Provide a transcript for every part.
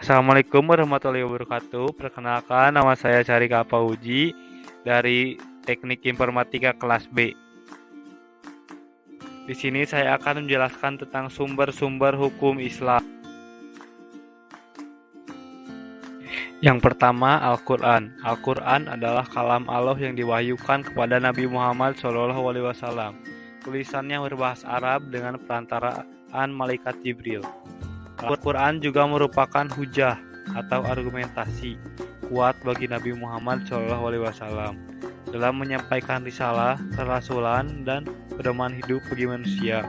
Assalamualaikum warahmatullahi wabarakatuh. Perkenalkan, nama saya Carika Pauji dari Teknik Informatika kelas B. Di sini saya akan menjelaskan tentang sumber-sumber hukum Islam. Yang pertama, Al-Quran. Al-Quran adalah kalam Allah yang diwahyukan kepada Nabi Muhammad SAW. Tulisannya berbahasa Arab dengan perantaraan malaikat Jibril. Al-Quran juga merupakan hujah atau argumentasi kuat bagi Nabi Muhammad SAW dalam menyampaikan risalah, kerasulan, dan pedoman hidup bagi manusia,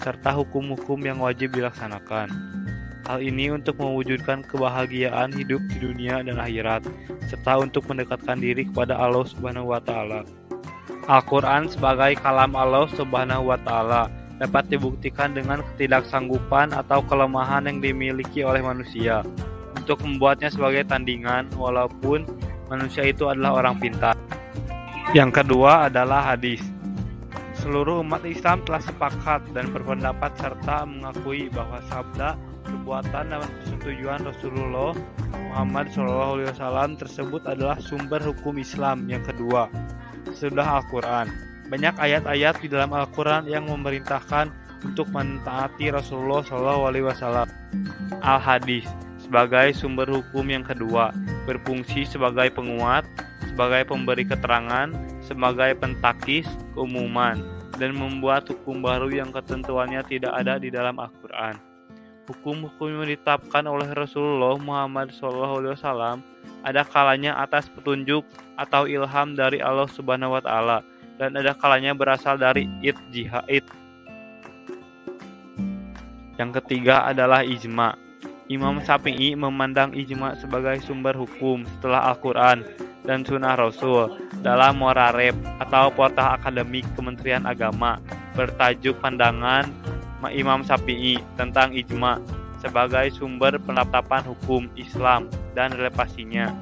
serta hukum-hukum yang wajib dilaksanakan. Hal ini untuk mewujudkan kebahagiaan hidup di dunia dan akhirat, serta untuk mendekatkan diri kepada Allah Subhanahu wa Ta'ala. Al-Quran sebagai kalam Allah Subhanahu wa Ta'ala dapat dibuktikan dengan ketidaksanggupan atau kelemahan yang dimiliki oleh manusia untuk membuatnya sebagai tandingan, walaupun manusia itu adalah orang pintar. Yang kedua adalah hadis. Seluruh umat Islam telah sepakat dan berpendapat serta mengakui bahwa sabda, perbuatan, dan persetujuan Rasulullah Muhammad SAW tersebut adalah sumber hukum Islam yang kedua sesudah Al-Quran. Banyak ayat-ayat di dalam Al-Quran yang memerintahkan untuk mentaati Rasulullah SAW. Al-Hadis sebagai sumber hukum yang kedua berfungsi sebagai penguat, sebagai pemberi keterangan, sebagai pentakis keumuman, dan membuat hukum baru yang ketentuannya tidak ada di dalam Al-Quran. Hukum-hukum yang ditetapkan oleh Rasulullah Muhammad SAW ada kalanya atas petunjuk atau ilham dari Allah Subhanahu wa Ta'ala, dan ada kalanya berasal dari ijtihad. Yang ketiga adalah ijma. Imam Syafi'i memandang ijma sebagai sumber hukum setelah Al-Quran dan Sunnah Rasul. Dalam Muharrem atau portal akademik Kementerian Agama bertajuk Pandangan Imam Syafi'i tentang ijma sebagai sumber penetapan hukum Islam dan relevasinya.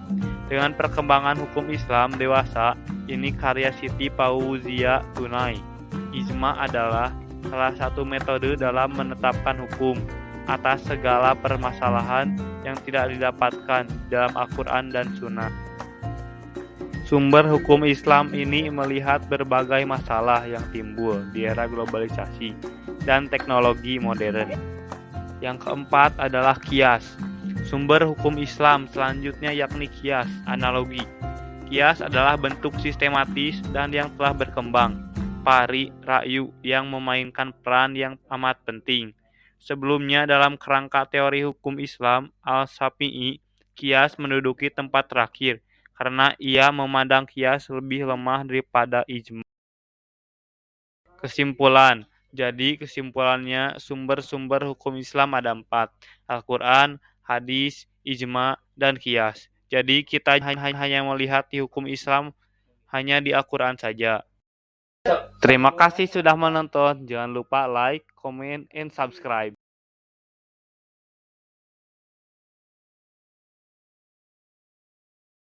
Dengan perkembangan hukum Islam dewasa, ini karya Siti Fauzia Tunai. Ijma adalah salah satu metode dalam menetapkan hukum atas segala permasalahan yang tidak didapatkan dalam Al-Quran dan Sunnah. Sumber hukum Islam ini melihat berbagai masalah yang timbul di era globalisasi dan teknologi modern. Yang keempat adalah kias. Sumber hukum Islam selanjutnya yakni kias, analogi. Kias adalah bentuk sistematis dan yang telah berkembang, pari, rayu yang memainkan peran yang amat penting. Sebelumnya dalam kerangka teori hukum Islam, Al-Syafi'i, kias menduduki tempat terakhir karena ia memandang kias lebih lemah daripada ijma. Kesimpulan. Jadi kesimpulannya sumber-sumber hukum Islam ada 4, Al-Quran, hadis, ijma, dan qiyas. Jadi kita hanya melihat di hukum Islam hanya di Al-Quran saja. Terima kasih sudah menonton. Jangan lupa like, comment, and subscribe.